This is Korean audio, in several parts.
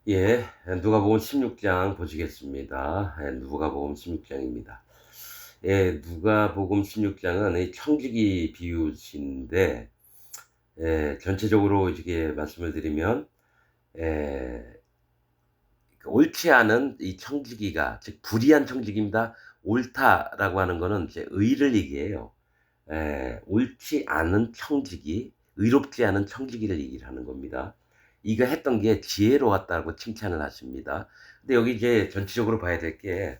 예, 누가복음 16장 보시겠습니다. 예, 누가복음 16장입니다. 예, 누가복음 16장은 이 청지기 비유신데, 예, 전체적으로 이렇게 말씀을 드리면, 예, 옳지 않은 이 청지기가, 즉, 불의한 청지기입니다. 옳다라고 하는 거는 이제 의를 얘기해요. 옳지 않은 청지기, 의롭지 않은 청지기를 얘기를 하는 겁니다. 이거 했던 게 지혜로웠다고 칭찬을 하십니다. 근데 여기 이제 전체적으로 봐야 될 게,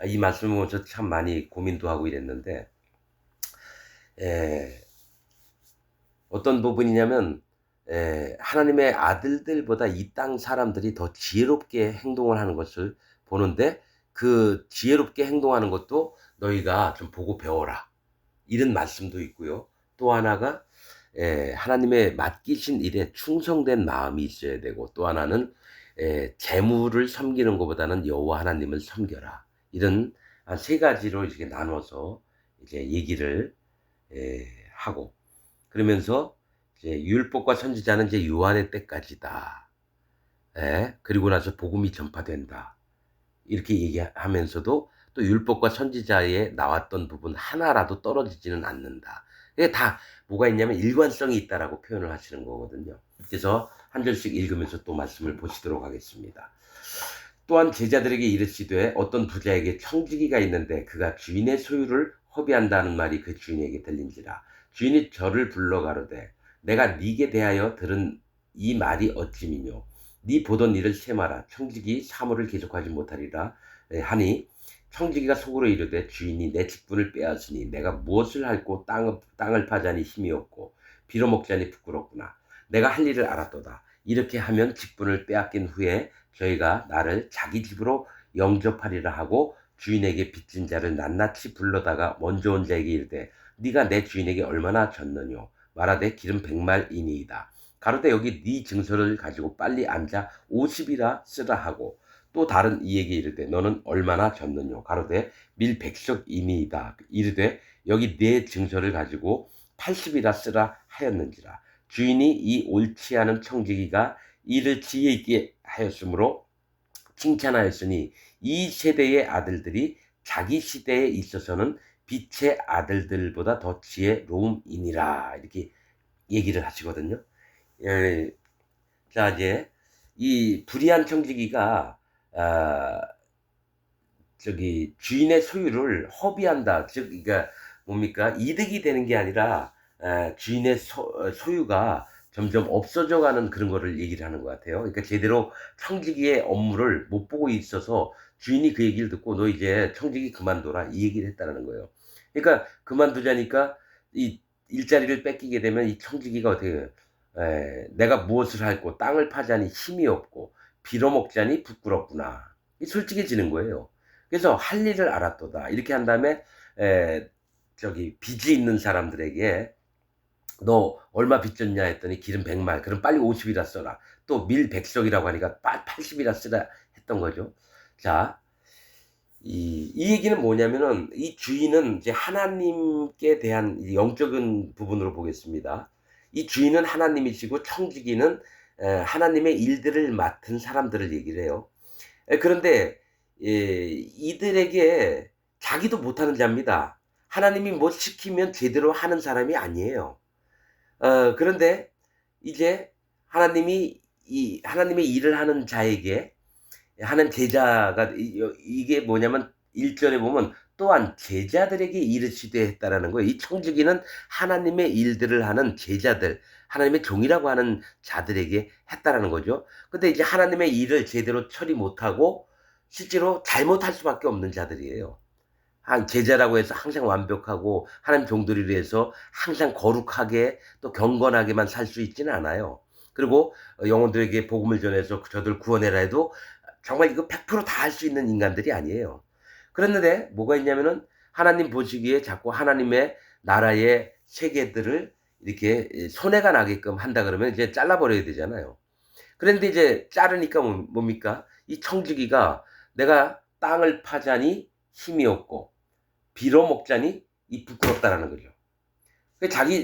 이 말씀을 보면서 참 많이 고민도 하고 이랬는데, 에, 어떤 부분이냐면, 하나님의 아들들보다 이 땅 사람들이 더 지혜롭게 행동을 하는 것을 보는데, 그 지혜롭게 행동하는 것도 너희가 좀 보고 배워라. 이런 말씀도 있고요. 또 하나가 하나님의 맡기신 일에 충성된 마음이 있어야 되고, 또 하나는 재물을 섬기는 것보다는 여호와 하나님을 섬겨라. 이런 한 세 가지로 이렇게 나눠서 이제 얘기를 하고, 그러면서 이제 율법과 선지자는 이제 요한의 때까지다. 그리고 나서 복음이 전파된다. 이렇게 얘기하면서도 또 율법과 선지자에 나왔던 부분 하나라도 떨어지지는 않는다. 이게 다 뭐가 있냐면 일관성이 있다라고 표현을 하시는 거거든요. 그래서 한 절씩 읽으면서 또 말씀을 보시도록 하겠습니다. 또한 제자들에게 이르시되 어떤 부자에게 청지기가 있는데 그가 주인의 소유를 허비한다는 말이 그 주인에게 들린지라. 주인이 저를 불러 가로되 내가 네게 대하여 들은 이 말이 어찌미뇨. 네 보던 일을 세마라. 청지기 사물을 계속하지 못하리라 하니, 청지기가 속으로 이르되 주인이 내 직분을 빼앗으니 내가 무엇을 할꼬 땅을 파자니 힘이 없고 빌어먹자니 부끄럽구나. 내가 할 일을 알았도다. 이렇게 하면 직분을 빼앗긴 후에 저희가 나를 자기 집으로 영접하리라 하고 주인에게 빚진 자를 낱낱이 불러다가 먼저 온 자에게 이르되 네가 내 주인에게 얼마나 졌느뇨. 말하되 기름 100말이니이다. 가로되 여기 네 증서를 가지고 빨리 앉아 50이라 쓰라 하고, 또 다른 이에게 이르되 너는 얼마나 졌느뇨. 가로되 밀 100석이니이다. 이르되 여기 네 증서를 가지고 80이라 쓰라 하였는지라. 주인이 이 옳지 않은 청지기가 이를 지혜 있게 하였으므로 칭찬하였으니 이 세대의 아들들이 자기 시대에 있어서는 빛의 아들들보다 더 지혜로움이니라. 이렇게 얘기를 하시거든요. 예, 자, 이제 이 불의한 청지기가 아, 저기 주인의 소유를 허비한다. 즉, 그러니까 뭡니까? 이득이 되는 게 아니라 주인의 소유가 점점 없어져가는 그런 거를 얘기를 하는 것 같아요. 그러니까 제대로 청지기의 업무를 못 보고 있어서 주인이 그 얘기를 듣고 너 이제 청지기 그만둬라 이 얘기를 했다는 거예요. 그러니까 그만두자니까 이 일자리를 뺏기게 되면 이 청지기가 어떻게 해요? 내가 무엇을 할꼬 땅을 파자니 힘이 없고 빌어먹자니 부끄럽구나. 이 솔직해지는 거예요. 그래서 할 일을 알았도다. 이렇게 한 다음에 에, 저기 빚이 있는 사람들에게 너 얼마 빚졌냐 했더니 기름 100말. 그럼 빨리 50이라 써라. 또 밀 100석이라고 하니까 80이라 쓰라 했던 거죠. 자, 이 얘기는 뭐냐면은 이 주인은 이제 하나님께 대한 영적인 부분으로 보겠습니다. 이 주인은 하나님이시고 청지기는 하나님의 일들을 맡은 사람들을 얘기를 해요. 그런데 이들에게 자기도 못하는 자입니다. 하나님이 뭐 시키면 제대로 하는 사람이 아니에요. 그런데 이제 하나님이 이 하나님의 일을 하는 자에게 하는 제자가 이게 뭐냐면 1절에 보면 또한 제자들에게 이르시되 했다라는 거예요. 이 청지기는 하나님의 일들을 하는 제자들, 하나님의 종이라고 하는 자들에게 했다라는 거죠. 근데 이제 하나님의 일을 제대로 처리 못하고 실제로 잘못할 수밖에 없는 자들이에요. 한 제자라고 해서 항상 완벽하고 하나님 종들이 위해서 항상 거룩하게 또 경건하게만 살 수 있지는 않아요. 그리고 영혼들에게 복음을 전해서 저들 구원해라 해도 정말 이거 100%다 할 수 있는 인간들이 아니에요. 그랬는데 뭐가 있냐면은 하나님 보시기에 자꾸 하나님의 나라의 세계들을 이렇게 손해가 나게끔 한다 그러면 이제 잘라버려야 되잖아요. 그런데 이제 자르니까 뭡니까? 이 청지기가 내가 땅을 파자니 힘이 없고 빌어먹자니 이 부끄럽다라는 거죠.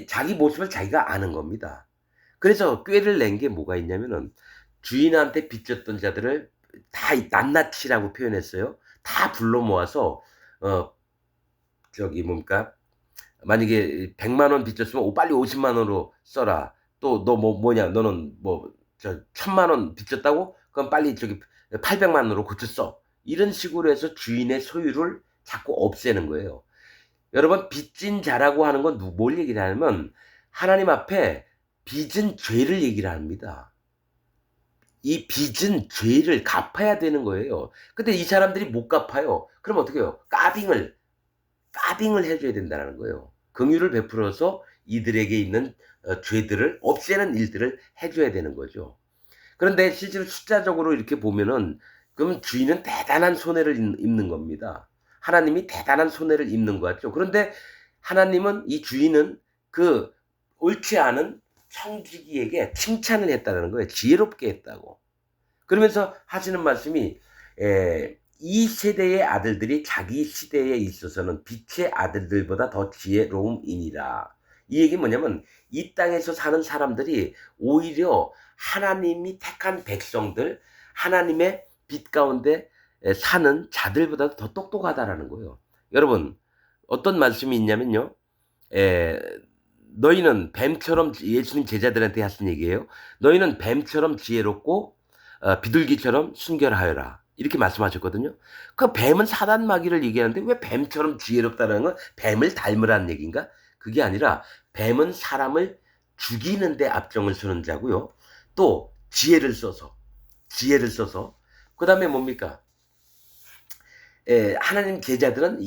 자기 모습을 자기가 아는 겁니다. 그래서 꾀를 낸 게 뭐가 있냐면은 주인한테 빚졌던 자들을 다 낱낱이라고 표현했어요. 다 불러 모아서 어 저기 뭡니까? 만약에 100만 원 빚졌으면 빨리 50만 원으로 써라. 또 너 뭐냐 너는 뭐 1000만 원 빚졌다고? 그럼 빨리 저기 800만 원으로 고쳐 써. 이런 식으로 해서 주인의 소유를 자꾸 없애는 거예요. 여러분 빚진 자라고 하는 건 뭘 얘기를 하냐면 하나님 앞에 빚은 죄를 얘기를 합니다. 이 빚은 죄를 갚아야 되는 거예요. 근데 이 사람들이 못 갚아요. 그럼 어떻게 해요? 까빙을 해 줘야 된다는 거예요. 긍휼을 베풀어서 이들에게 있는 죄들을 없애는 일들을 해 줘야 되는 거죠. 그런데 실제로 숫자적으로 이렇게 보면은 그럼 주인은 대단한 손해를 입는 겁니다. 하나님이 대단한 손해를 입는 것 같죠. 그런데 하나님은 이 주인은 그 옳지 않은 청지기에게 칭찬을 했다는 거예요. 지혜롭게 했다고. 그러면서 하시는 말씀이 이 세대의 아들들이 자기 시대에 있어서는 빛의 아들들보다 더 지혜로움이니라. 이 얘기는 뭐냐면 이 땅에서 사는 사람들이 오히려 하나님이 택한 백성들, 하나님의 빛 가운데 사는 자들보다 더 똑똑하다라는 거예요. 여러분 어떤 말씀이 있냐면요. 에, 너희는 뱀처럼 예수님 제자들한테 하신 얘기예요. 너희는 뱀처럼 지혜롭고 비둘기처럼 순결하여라. 이렇게 말씀하셨거든요. 그 뱀은 사단 마귀를 얘기하는데 왜 뱀처럼 지혜롭다는 건 뱀을 닮으라는 얘기인가? 그게 아니라 뱀은 사람을 죽이는 데 앞장을 서는 자고요. 또 지혜를 써서 그다음에 뭡니까? 하나님 제자들은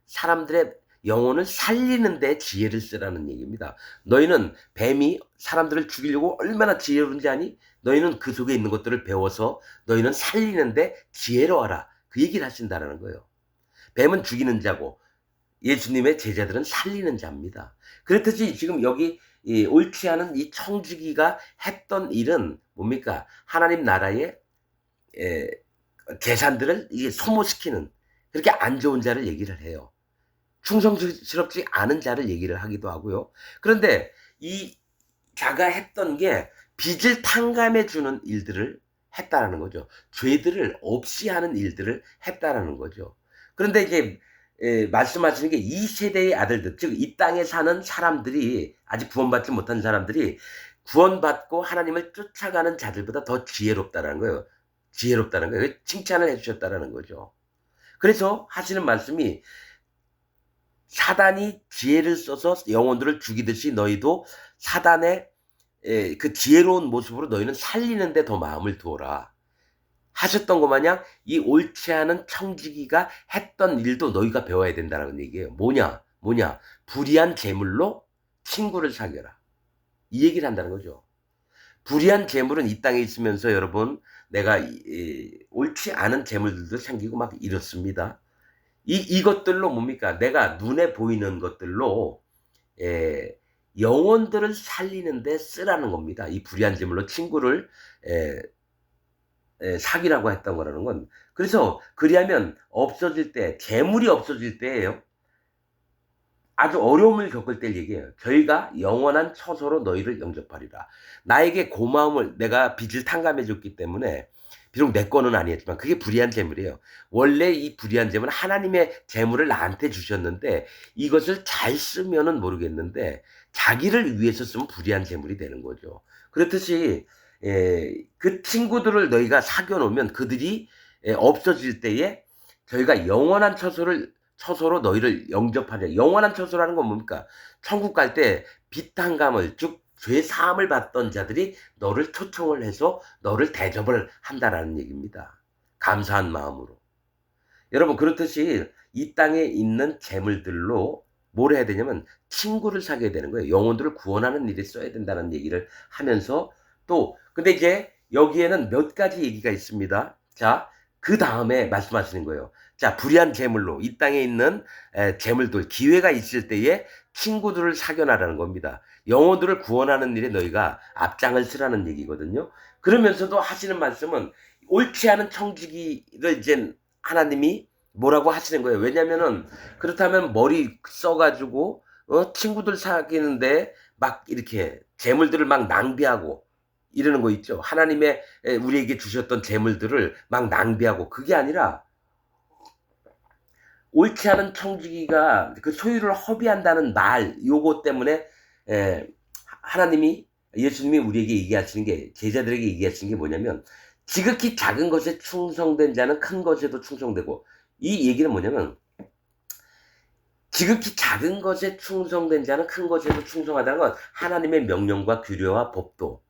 사람들의 영혼을 살리는 데 지혜를 쓰라는 얘기입니다. 너희는 뱀이 사람들을 죽이려고 얼마나 지혜로운지 아니? 너희는 그 속에 있는 것들을 배워서 너희는 살리는 데 지혜로워라. 그 얘기를 하신다는 거예요. 뱀은 죽이는 자고 예수님의 제자들은 살리는 자입니다. 그렇듯이 지금 여기 옳지 않은 이 청지기가 했던 일은 뭡니까? 하나님 나라의 재산들을 이게 소모시키는 그렇게 안 좋은 자를 얘기를 해요. 충성스럽지 않은 자를 얘기를 하기도 하고요. 그런데 이 자가 했던 게 빚을 탕감해 주는 일들을 했다라는 거죠. 죄들을 없이 하는 일들을 했다라는 거죠. 그런데 이제 말씀하시는 게 이 세대의 아들들, 즉 이 땅에 사는 사람들이 아직 구원받지 못한 사람들이 구원받고 하나님을 쫓아가는 자들보다 더 지혜롭다라는 거예요. 지혜롭다는 거예요. 칭찬을 해주셨다라는 거죠. 그래서 하시는 말씀이 사단이 지혜를 써서 영혼들을 죽이듯이 너희도 사단의 그 지혜로운 모습으로 너희는 살리는데 더 마음을 두어라. 하셨던 것 마냥 이 옳지 않은 청지기가 했던 일도 너희가 배워야 된다는 얘기예요. 뭐냐? 불의한 재물로 친구를 사귀어라. 이 얘기를 한다는 거죠. 불의한 재물은 이 땅에 있으면서 여러분 내가 옳지 않은 재물들도 생기고 막 이렇습니다. 이것들로 뭡니까? 내가 눈에 보이는 것들로 영혼들을 살리는데 쓰라는 겁니다. 이 불의한 재물로 친구를 사귀라고 했던 거라는 건. 그래서 그리하면 없어질 때, 재물이 없어질 때예요. 아주 어려움을 겪을 때 얘기해요. 저희가 영원한 처소로 너희를 영접하리라. 나에게 고마움을 내가 빚을 탕감해 줬기 때문에 비록 내 거는 아니었지만 그게 불의한 재물이에요. 원래 이 불의한 재물은 하나님의 재물을 나한테 주셨는데 이것을 잘 쓰면은 모르겠는데 자기를 위해서 쓰면 불의한 재물이 되는 거죠. 그렇듯이 그 친구들을 너희가 사귀어 놓으면 그들이 없어질 때에 저희가 영원한 처소로 너희를 영접하려. 영원한 처소라는 건 뭡니까? 천국 갈 때 빚탕감을 즉 죄 사함을 받던 자들이 너를 초청을 해서 너를 대접을 한다라는 얘기입니다. 감사한 마음으로. 여러분 그렇듯이 이 땅에 있는 재물들로 뭘 해야 되냐면 친구를 사귀어야 되는 거예요. 영혼들을 구원하는 일에 써야 된다는 얘기를 하면서 또 근데 이제 여기에는 몇 가지 얘기가 있습니다. 자, 그 다음에 말씀하시는 거예요. 자, 불의한 재물로 이 땅에 있는 재물들 기회가 있을 때에 친구들을 사귀어나라는 겁니다. 영혼들을 구원하는 일에 너희가 앞장을 쓰라는 얘기거든요. 그러면서도 하시는 말씀은 옳지 않은 청지기를 이제 하나님이 뭐라고 하시는 거예요. 왜냐면은 그렇다면 머리 써가지고 친구들 사귀는데 막 이렇게 재물들을 막 낭비하고 이러는 거 있죠. 하나님의 우리에게 주셨던 재물들을 막 낭비하고 그게 아니라 옳지 않은 청지기가 그 소유를 허비한다는 말 요거 때문에 에, 하나님이 예수님이 우리에게 얘기하시는 게 제자들에게 얘기하시는 게 뭐냐면 지극히 작은 것에 충성된 자는 큰 것에도 충성되고 이 얘기는 뭐냐면 지극히 작은 것에 충성된 자는 큰 것에도 충성하다는 건 하나님의 명령과 규례와 법도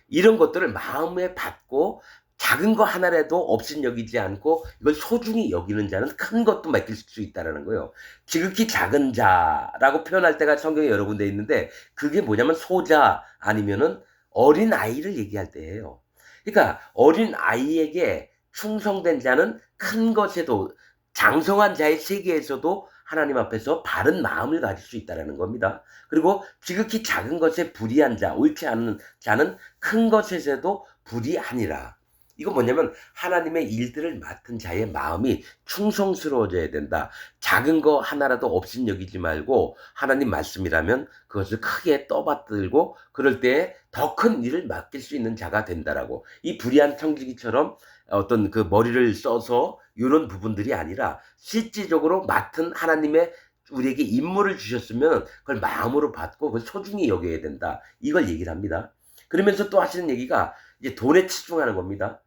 이런 것들을 마음에 받고 작은 거 하나라도 없인 여기지 않고 이걸 소중히 여기는 자는 큰 것도 맡길 수 있다는 거예요. 지극히 작은 자라고 표현할 때가 성경에 여러 군데 있는데 그게 뭐냐면 소자 아니면은 어린 아이를 얘기할 때예요. 그러니까 어린 아이에게 충성된 자는 큰 것에도 장성한 자의 세계에서도 하나님 앞에서 바른 마음을 가질 수 있다는 겁니다. 그리고 지극히 작은 것에 불의한 자, 옳지 않은 자는 큰 것에서도 불의하니라. 이건 뭐냐면 하나님의 일들을 맡은 자의 마음이 충성스러워져야 된다. 작은 거 하나라도 없인 여기지 말고 하나님 말씀이라면 그것을 크게 떠받들고 그럴 때 더 큰 일을 맡길 수 있는 자가 된다라고. 이 불의한 청지기처럼 어떤 그 머리를 써서 이런 부분들이 아니라 실질적으로 맡은 하나님의 우리에게 임무를 주셨으면 그걸 마음으로 받고 그걸 소중히 여겨야 된다. 이걸 얘기를 합니다. 그러면서 또 하시는 얘기가 이제 돈에 치중하는 겁니다.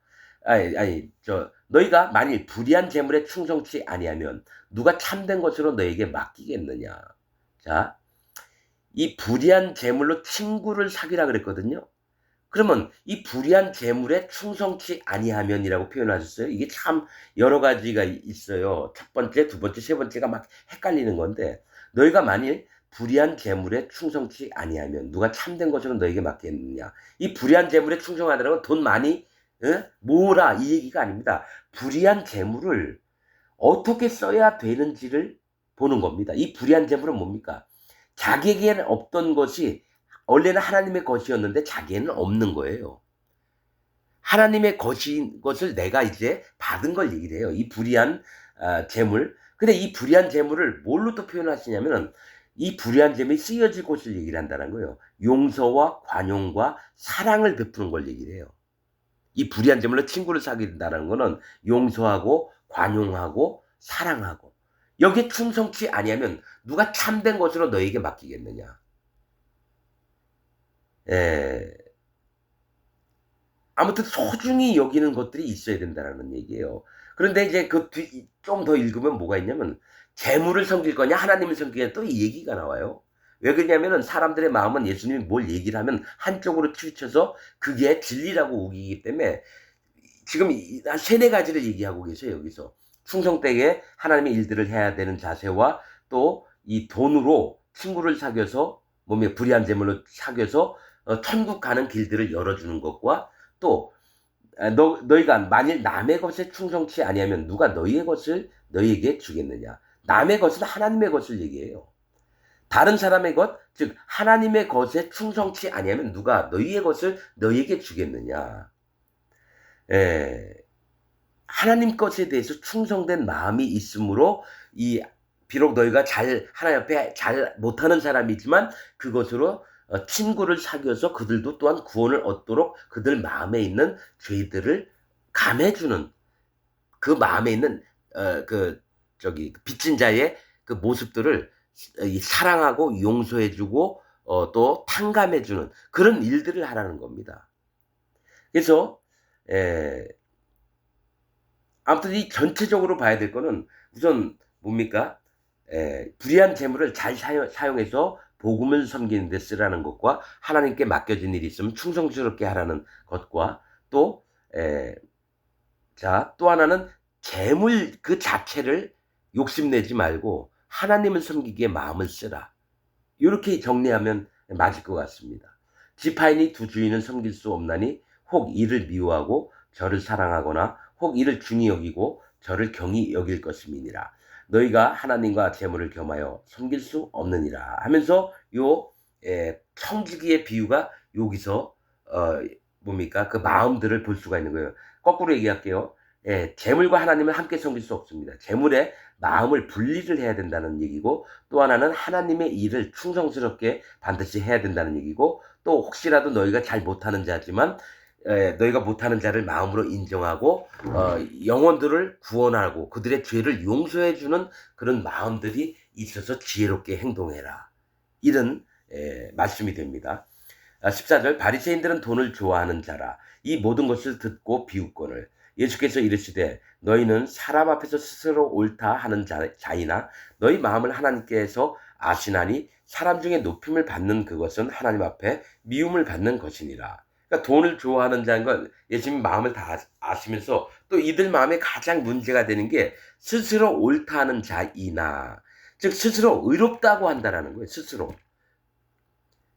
너희가 만일 불의한 재물에 충성치 아니하면 누가 참된 것으로 너에게 맡기겠느냐. 자, 이 불의한 재물로 친구를 사귀라 그랬거든요. 그러면 이 불의한 재물에 충성치 아니하면이라고 표현하셨어요. 이게 참 여러 가지가 있어요. 첫 번째, 두 번째, 세 번째가 막 헷갈리는 건데 너희가 만일 불의한 재물에 충성치 아니하면 누가 참된 것으로 너에게 맡겠느냐. 이 불의한 재물에 충성하더라는 건 돈 많이 모으라 이 얘기가 아닙니다. 불의한 재물을 어떻게 써야 되는지를 보는 겁니다. 이 불의한 재물은 뭡니까? 자기에게는 없던 것이 원래는 하나님의 것이었는데 자기에는 없는 거예요. 하나님의 것을 내가 이제 받은 걸 얘기를 해요. 이 불의한 재물. 근데 이 불의한 재물을 뭘로 또 표현하시냐면은 이 불의한 재물이 쓰여질 곳을 얘기를 한다는 거예요. 용서와 관용과 사랑을 베푸는 걸 얘기를 해요. 이 불의한 재물로 친구를 사귄다는 거는 용서하고 관용하고 사랑하고 여기에 충성치 아니하면 누가 참된 것으로 너에게 맡기겠느냐. 아무튼 소중히 여기는 것들이 있어야 된다는 얘기예요. 그런데 이제 좀 더 읽으면 뭐가 있냐면 재물을 섬길 거냐 하나님을 섬기냐 또 이 얘기가 나와요. 왜 그러냐면은 사람들의 마음은 예수님이 뭘 얘기를 하면 한쪽으로 치우쳐서 그게 진리라고 우기기 때문에 지금 한 세네 가지를 얘기하고 계세요. 여기서 충성되게 하나님의 일들을 해야 되는 자세와 또 이 돈으로 친구를 사귀어서 몸에 불의한 재물로 사귀어서 천국 가는 길들을 열어주는 것과 또 너희가 만일 남의 것에 충성치 아니하면 누가 너희의 것을 너희에게 주겠느냐. 남의 것은 하나님의 것을 얘기해요. 다른 사람의 것, 즉 하나님의 것에 충성치 아니하면 누가 너희의 것을 너희에게 주겠느냐. 하나님 것에 대해서 충성된 마음이 있으므로 비록 너희가 하나님 앞에 잘 못하는 사람이지만 그것으로 친구를 사귀어서 그들도 또한 구원을 얻도록 그들 마음에 있는 죄들을 감해주는 그 마음에 있는 빚진 자의 그 모습들을 사랑하고 용서해주고 또 탕감해주는 그런 일들을 하라는 겁니다. 그래서 아무튼 이 전체적으로 봐야 될 거는 우선 뭡니까? 불의한 재물을 잘 사용해서 복음을 섬기는 데 쓰라는 것과 하나님께 맡겨진 일이 있으면 충성스럽게 하라는 것과 또 하나는 재물 그 자체를 욕심내지 말고 하나님을 섬기기에 마음을 쓰라. 이렇게 정리하면 맞을 것 같습니다. 지파인이 두 주인을 섬길 수 없나니 혹 이를 미워하고 저를 사랑하거나 혹 이를 중히 여기고 저를 경히 여길 것임이니라. 너희가 하나님과 재물을 겸하여 섬길 수 없느니라 하면서 청지기의 비유가 여기서 뭡니까? 그 마음들을 볼 수가 있는 거예요. 거꾸로 얘기할게요. 재물과 하나님을 함께 섬길 수 없습니다. 재물에 마음을 분리를 해야 된다는 얘기고, 또 하나는 하나님의 일을 충성스럽게 반드시 해야 된다는 얘기고, 또 혹시라도 너희가 잘 못하는 자지만 너희가 못하는 자를 마음으로 인정하고 영혼들을 구원하고 그들의 죄를 용서해 주는 그런 마음들이 있어서 지혜롭게 행동해라. 이런 말씀이 됩니다. 14절 바리새인들은 돈을 좋아하는 자라. 이 모든 것을 듣고 비웃거늘 예수께서 이르시되 너희는 사람 앞에서 스스로 옳다 하는 자이나 너희 마음을 하나님께서 아시나니 사람 중에 높임을 받는 그것은 하나님 앞에 미움을 받는 것이니라. 그러니까 돈을 좋아하는 자인 건 예수님 마음을 다 아시면서 또 이들 마음에 가장 문제가 되는 게 스스로 옳다 하는 자이나, 즉 스스로 의롭다고 한다라는 거예요. 스스로.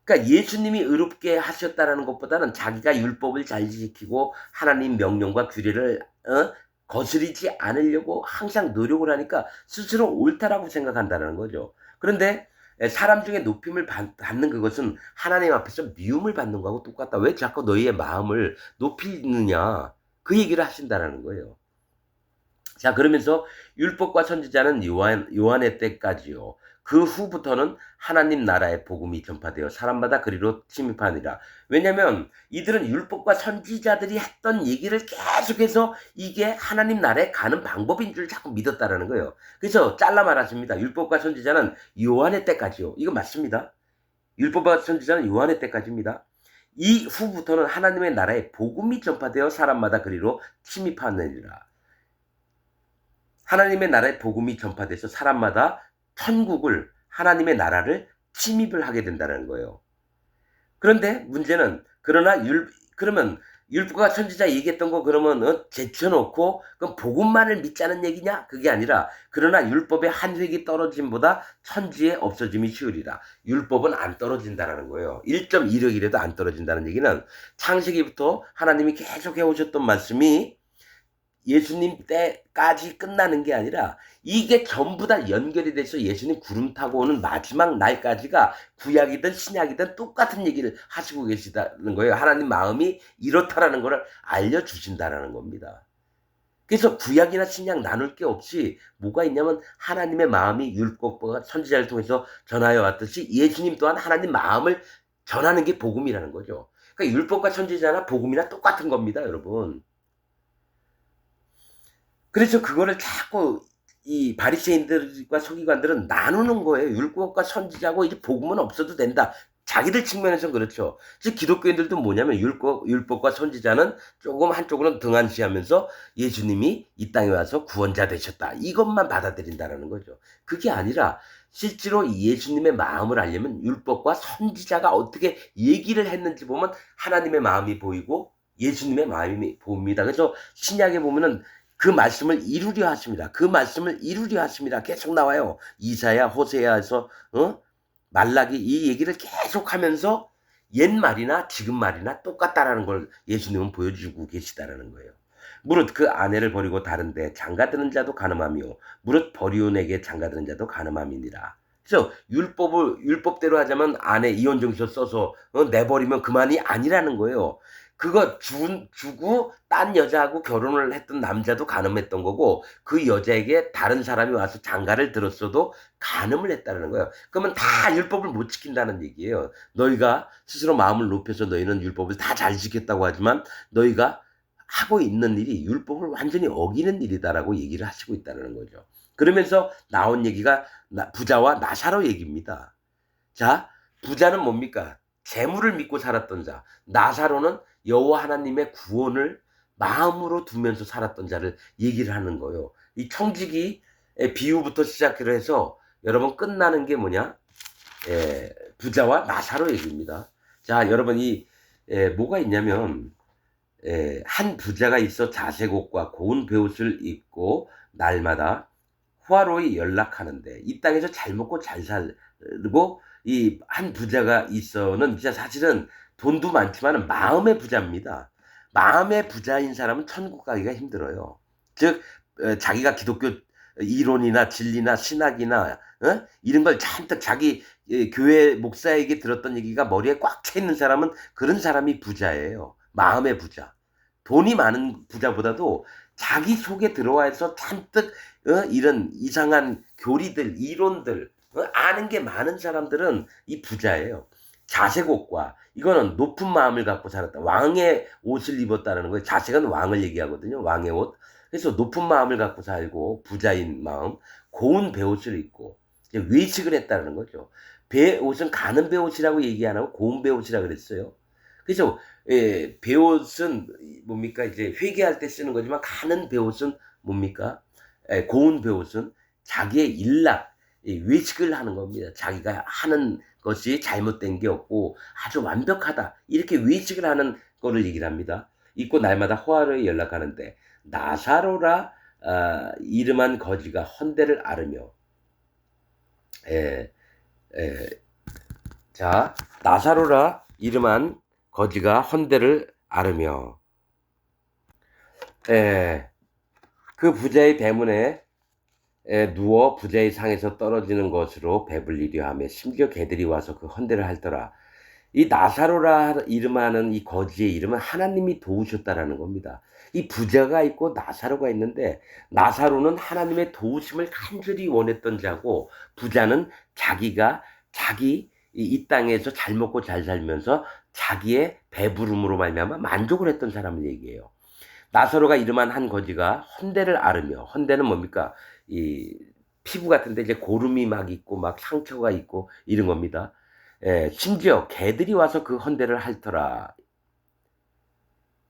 그러니까 예수님이 의롭게 하셨다라는 것보다는 자기가 율법을 잘 지키고 하나님 명령과 규례를 거스리지 않으려고 항상 노력을 하니까 스스로 옳다라고 생각한다는 거죠. 그런데 사람 중에 높임을 받는 그것은 하나님 앞에서 미움을 받는 거하고 똑같다. 왜 자꾸 너희의 마음을 높이느냐, 그 얘기를 하신다는 거예요. 자, 그러면서 율법과 선지자는 요한의 때까지요. 그 후부터는 하나님 나라의 복음이 전파되어 사람마다 그리로 침입하니라. 왜냐면 이들은 율법과 선지자들이 했던 얘기를 계속해서 이게 하나님 나라에 가는 방법인 줄 자꾸 믿었다라는 거예요. 그래서 잘라 말하십니다. 율법과 선지자는 요한의 때까지요. 이거 맞습니다. 율법과 선지자는 요한의 때까지입니다. 이 후부터는 하나님의 나라의 복음이 전파되어 사람마다 그리로 침입하느니라. 하나님의 나라의 복음이 전파돼서 사람마다 천국을, 하나님의 나라를 침입을 하게 된다는 거예요. 그런데 문제는 그러면 율법과 선지자 얘기했던 거 그러면 제쳐놓고 그럼 복음만을 믿자는 얘기냐? 그게 아니라 그러나 율법의 한 획이 떨어짐보다 천지에 없어짐이 쉬우리라. 율법은 안 떨어진다는 거예요. 1.16이라도 안 떨어진다는 얘기는 창세기부터 하나님이 계속 해오셨던 말씀이 예수님 때까지 끝나는 게 아니라 이게 전부 다 연결이 돼서 예수님 구름 타고 오는 마지막 날까지가 구약이든 신약이든 똑같은 얘기를 하시고 계시다는 거예요. 하나님 마음이 이렇다라는 걸 알려주신다라는 겁니다. 그래서 구약이나 신약 나눌 게 없이 뭐가 있냐면 하나님의 마음이 율법과 선지자를 통해서 전하여 왔듯이 예수님 또한 하나님 마음을 전하는 게 복음이라는 거죠. 그러니까 율법과 선지자나 복음이나 똑같은 겁니다, 여러분. 그래서 그거를 자꾸 이 바리새인들과 서기관들은 나누는 거예요. 율법과 선지자고 이제 복음은 없어도 된다. 자기들 측면에서 그렇죠. 즉 기독교인들도 뭐냐면 율법과 선지자는 조금 한쪽으로는 등한시하면서 예수님이 이 땅에 와서 구원자 되셨다. 이것만 받아들인다라는 거죠. 그게 아니라 실제로 예수님의 마음을 알려면 율법과 선지자가 어떻게 얘기를 했는지 보면 하나님의 마음이 보이고 예수님의 마음이 보입니다. 그래서 신약에 보면은 그 말씀을 이루려 하십니다. 그 말씀을 이루려 하십니다. 계속 나와요. 이사야, 호세아에서 말라기 이 얘기를 계속하면서 옛 말이나 지금 말이나 똑같다라는 걸 예수님은 보여주고 계시다라는 거예요. 무릇 그 아내를 버리고 다른데 장가드는 자도 가늠하며 무릇 버리온에게 장가드는 자도 가늠함이니라. 그래서 율법대로 하자면 아내 이혼정서 써서 내버리면 그만이 아니라는 거예요. 그거 주고 딴 여자하고 결혼을 했던 남자도 간음했던 거고 그 여자에게 다른 사람이 와서 장가를 들었어도 간음을 했다는 거예요. 그러면 다 율법을 못 지킨다는 얘기예요. 너희가 스스로 마음을 높여서 너희는 율법을 다 잘 지켰다고 하지만 너희가 하고 있는 일이 율법을 완전히 어기는 일이다라고 얘기를 하시고 있다는 거죠. 그러면서 나온 얘기가 부자와 나사로 얘기입니다. 자, 부자는 뭡니까? 재물을 믿고 살았던 자. 나사로는 여호와 하나님의 구원을 마음으로 두면서 살았던 자를 얘기를 하는 거예요. 이 청지기의 비유부터 시작을 해서 여러분 끝나는 게 뭐냐? 부자와 나사로 얘기입니다. 자, 여러분 뭐가 있냐면 한 부자가 있어 자색 옷과 고운 베옷을 입고 날마다 호화로이 연락하는데 이 땅에서 잘 먹고 잘 살고 이 한 부자가 있어는 진짜 사실은 돈도 많지만 마음의 부자입니다. 마음의 부자인 사람은 천국 가기가 힘들어요. 즉 자기가 기독교 이론이나 진리나 신학이나 이런 걸 잔뜩 자기 교회 목사에게 들었던 얘기가 머리에 꽉 차 있는 사람은 그런 사람이 부자예요. 마음의 부자. 돈이 많은 부자보다도 자기 속에 들어와서 잔뜩 이런 이상한 교리들, 이론들 아는 게 많은 사람들은 이 부자예요. 자색옷과 이거는 높은 마음을 갖고 살았다. 왕의 옷을 입었다는 거예요. 자색은 왕을 얘기하거든요. 왕의 옷. 그래서 높은 마음을 갖고 살고 부자인 마음, 고운 베옷을 입고 외식을 했다는 거죠. 베옷은 가는 베옷이라고 얘기 안 하고 고운 베옷이라고 그랬어요. 그래서 베옷은 뭡니까? 이제 회개할 때 쓰는 거지만 가는 베옷은 뭡니까? 고운 베옷은 자기의 일락, 외식을 하는 겁니다. 자기가 하는 것이 잘못된 게 없고 아주 완벽하다. 이렇게 외식을 하는 거를 얘기를 합니다. 입고 날마다 호화로에 연락하는데 나사로라 이름한 거지가 헌대를 앓으며 에, 에, 자 나사로라 이름한 거지가 헌대를 앓으며 그 부자의 배문에 누워 부자의 상에서 떨어지는 것으로 배불리려 하며 심지어 개들이 와서 그 헌대를 핥더라. 이 나사로라 이름하는 이 거지의 이름은 하나님이 도우셨다라는 겁니다. 이 부자가 있고 나사로가 있는데 나사로는 하나님의 도우심을 간절히 원했던 자고 부자는 자기가 이 땅에서 잘 먹고 잘 살면서 자기의 배부름으로 말미암아 만족을 했던 사람을 얘기해요. 나사로가 이름한 한 거지가 헌대를 앓으며 헌대는 뭡니까? 이 피부 같은데 이제 고름이 막 있고 막 상처가 있고 이런 겁니다. 심지어 개들이 와서 그 헌대를 핥더라.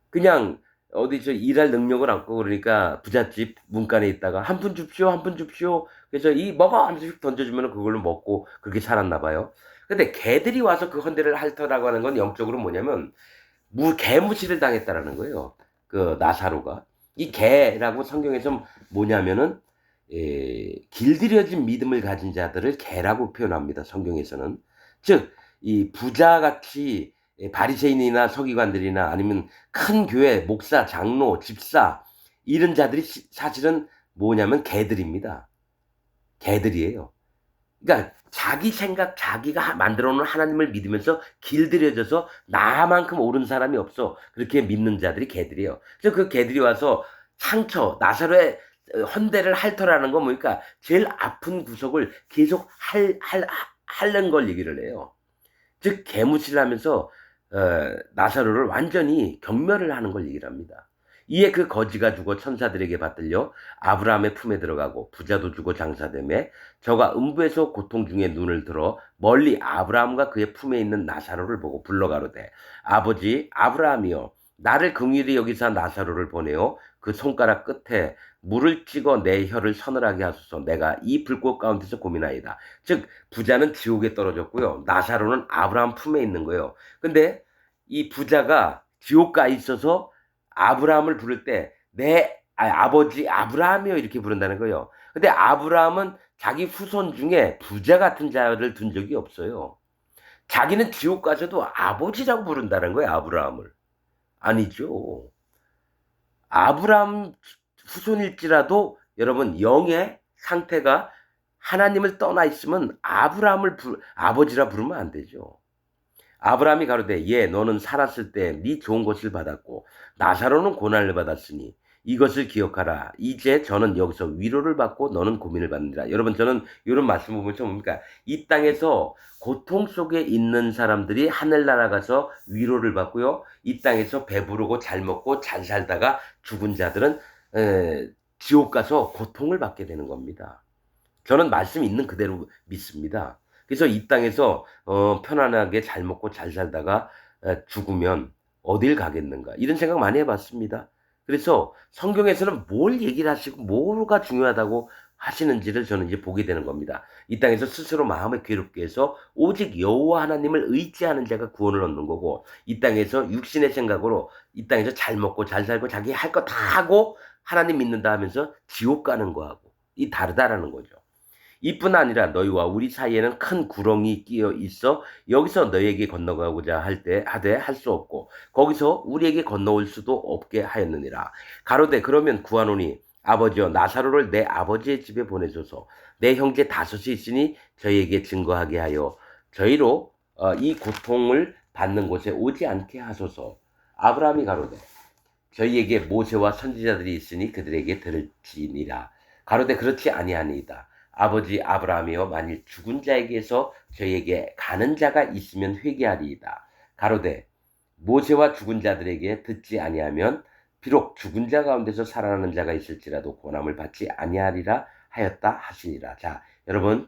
그냥 어디서 일할 능력을 안고 그러니까 부잣집 문간에 있다가 한 푼 줍쇼, 한 푼 줍쇼. 그래서 이 먹어 하면서 휙 던져주면 그걸로 먹고 그렇게 살았나 봐요. 근데 개들이 와서 그 헌대를 핥더라고 하는 건 영적으로 뭐냐면 개무시를 당했다라는 거예요. 그 나사로가. 이 개라고 성경에서 뭐냐면은 길들여진 믿음을 가진 자들을 개라고 표현합니다. 성경에서는. 즉 이 부자같이 바리새인이나 서기관들이나 아니면 큰 교회 목사, 장로, 집사 이런 자들이 사실은 뭐냐면 개들입니다. 개들이에요. 그러니까 자기 생각, 자기가 만들어 놓은 하나님을 믿으면서 길들여져서 나만큼 옳은 사람이 없어. 그렇게 믿는 자들이 개들이에요. 그래서 그 개들이 와서 상처, 나사로의 헌대를 핥더라는 건 뭐니까 제일 아픈 구석을 계속 핥는 걸 얘기를 해요. 즉 개무시를 하면서 나사로를 완전히 경멸을 하는 걸 얘기를 합니다. 이에 그 거지가 죽어 천사들에게 받들려 아브라함의 품에 들어가고 부자도 죽어 장사되매 저가 음부에서 고통 중에 눈을 들어 멀리 아브라함과 그의 품에 있는 나사로를 보고 불러가로되 아버지 아브라함이여 나를 긍휼히 여기사 나사로를 보내어 그 손가락 끝에 물을 찍어 내 혀를 서늘하게 하소서 내가 이 불꽃 가운데서 고민하이다. 즉 부자는 지옥에 떨어졌고요. 나사로는 아브라함 품에 있는 거예요. 근데 이 부자가 지옥 가 있어서 아브라함을 부를 때 아버지 아브라함이요 이렇게 부른다는 거예요. 근데 아브라함은 자기 후손 중에 부자 같은 자를 둔 적이 없어요. 자기는 지옥 가서도 아버지라고 부른다는 거예요. 아브라함을. 아니죠. 아브라함 후손일지라도 여러분 영의 상태가 하나님을 떠나 있으면 아브라함을 아버지라 부르면 안 되죠. 아브라함이 가로되 너는 살았을 때 네 좋은 것을 받았고 나사로는 고난을 받았으니 이것을 기억하라. 이제 저는 여기서 위로를 받고 너는 고민을 받느니라. 여러분 저는 이런 말씀을 보면서 뭡니까? 이 땅에서 고통 속에 있는 사람들이 하늘나라 가서 위로를 받고요. 이 땅에서 배부르고 잘 먹고 잘 살다가 죽은 자들은 지옥 가서 고통을 받게 되는 겁니다. 저는 말씀 있는 그대로 믿습니다. 그래서 이 땅에서 편안하게 잘 먹고 잘 살다가 죽으면 어딜 가겠는가 이런 생각 많이 해봤습니다. 그래서 성경에서는 뭘 얘기를 하시고 뭐가 중요하다고 하시는지를 저는 이제 보게 되는 겁니다. 이 땅에서 스스로 마음을 괴롭게 해서 오직 여호와 하나님을 의지하는 자가 구원을 얻는 거고 이 땅에서 육신의 생각으로 이 땅에서 잘 먹고 잘 살고 자기 할 거 다 하고 하나님 믿는다 하면서 지옥 가는 거하고 이 다르다라는 거죠. 이뿐 아니라 너희와 우리 사이에는 큰 구렁이 끼어 있어 여기서 너희에게 건너가고자 하되 할 수 없고 거기서 우리에게 건너올 수도 없게 하였느니라. 가로되 그러면 구하노니 아버지여 나사로를 내 아버지의 집에 보내소서. 내 형제 다섯이 있으니 저희에게 증거하게 하여 저희로 이 고통을 받는 곳에 오지 않게 하소서. 아브라함이 가로되 저희에게 모세와 선지자들이 있으니 그들에게 들을지니라. 가로되 그렇지 아니하니이다. 아버지 아브라함이여 만일 죽은 자에게서 저희에게 가는 자가 있으면 회개하리이다. 가로되 모세와 죽은 자들에게 듣지 아니하면 비록 죽은 자 가운데서 살아나는 자가 있을지라도 고난을 받지 아니하리라 하였다 하시니라. 자, 여러분,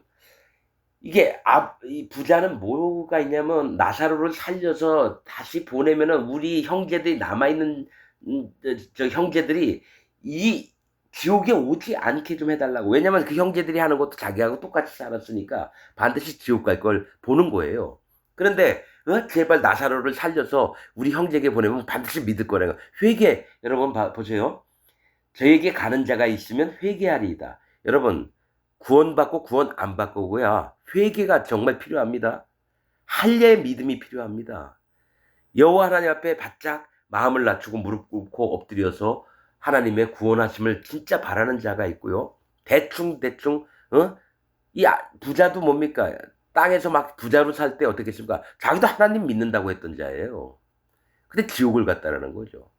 이게 이 부자는 뭐가 있냐면 나사로를 살려서 다시 보내면은 우리 형제들이 남아있는 저 형제들이 이 지옥에 오지 않게 좀 해달라고. 왜냐면 그 형제들이 하는 것도 자기하고 똑같이 살았으니까 반드시 지옥 갈 걸 보는 거예요. 그런데 제발 나사로를 살려서 우리 형제에게 보내면 반드시 믿을 거라고. 회개, 여러분 보세요. 저에게 가는 자가 있으면 회개하리이다. 여러분, 구원받고 구원 안 받고야 회개가 정말 필요합니다. 할례의 믿음이 필요합니다. 여호와 하나님 앞에 바짝 마음을 낮추고 무릎 꿇고 엎드려서 하나님의 구원하심을 진짜 바라는 자가 있고요. 대충 이 부자도 뭡니까? 땅에서 막 부자로 살 때 어떻게 했습니까? 자기도 하나님 믿는다고 했던 자예요. 근데 지옥을 갔다라는 거죠.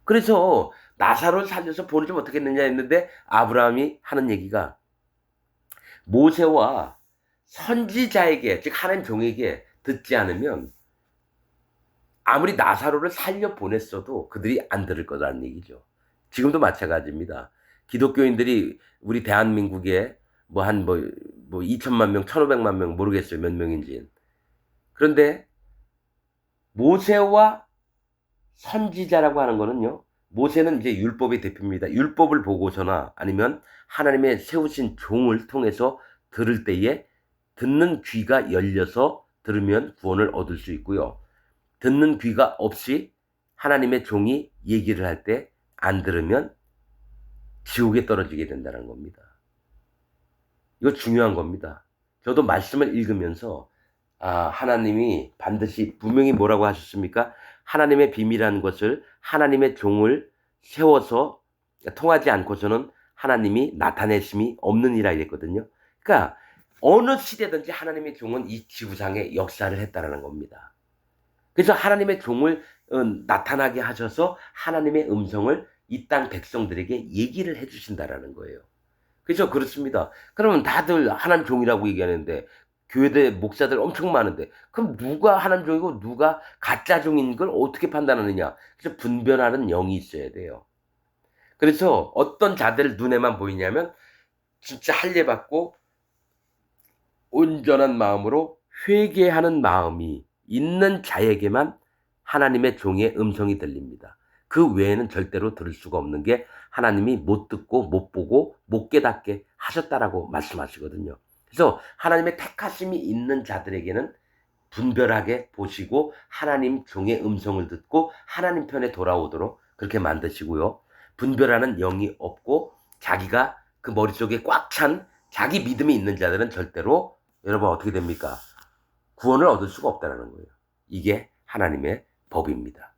그래서 나사로를 살려서 보내주면 어떻게 했느냐 했는데 아브라함이 하는 얘기가 모세와 선지자에게, 즉 하나님 종에게 듣지 않으면 아무리 나사로를 살려 보냈어도 그들이 안 들을 거라는 얘기죠. 지금도 마찬가지입니다. 기독교인들이 우리 대한민국에 뭐 2천만 명, 1,500만 명 모르겠어요. 몇 명인지. 그런데 모세와 선지자라고 하는 거는요. 모세는 이제 율법의 대표입니다. 율법을 보고서나 아니면 하나님의 세우신 종을 통해서 들을 때에 듣는 귀가 열려서 들으면 구원을 얻을 수 있고요. 듣는 귀가 없이 하나님의 종이 얘기를 할 때 안 들으면 지옥에 떨어지게 된다는 겁니다. 이거 중요한 겁니다. 저도 말씀을 읽으면서 하나님이 반드시 분명히 뭐라고 하셨습니까? 하나님의 비밀이라는 것을 하나님의 종을 세워서 통하지 않고서는 하나님이 나타내심이 없는 이라 이랬거든요. 그러니까 어느 시대든지 하나님의 종은 이 지구상에 역사를 했다라는 겁니다. 그래서 하나님의 종을 나타나게 하셔서 하나님의 음성을 이 땅 백성들에게 얘기를 해주신다라는 거예요. 그래서 그렇습니다. 그러면 다들 하나님 종이라고 얘기하는데 교회대 목사들 엄청 많은데 그럼 누가 하나님 종이고 누가 가짜 종인 걸 어떻게 판단하느냐. 그래서 분별하는 영이 있어야 돼요. 그래서 어떤 자들 눈에만 보이냐면 진짜 할례 받고 온전한 마음으로 회개하는 마음이 있는 자에게만 하나님의 종의 음성이 들립니다. 그 외에는 절대로 들을 수가 없는 게 하나님이 못 듣고 못 보고 못 깨닫게 하셨다라고 말씀하시거든요. 그래서 하나님의 택하심이 있는 자들에게는 분별하게 보시고 하나님 종의 음성을 듣고 하나님 편에 돌아오도록 그렇게 만드시고요. 분별하는 영이 없고 자기가 그 머릿속에 꽉 찬 자기 믿음이 있는 자들은 절대로 여러분 어떻게 됩니까? 구원을 얻을 수가 없다는 거예요. 이게 하나님의 법입니다.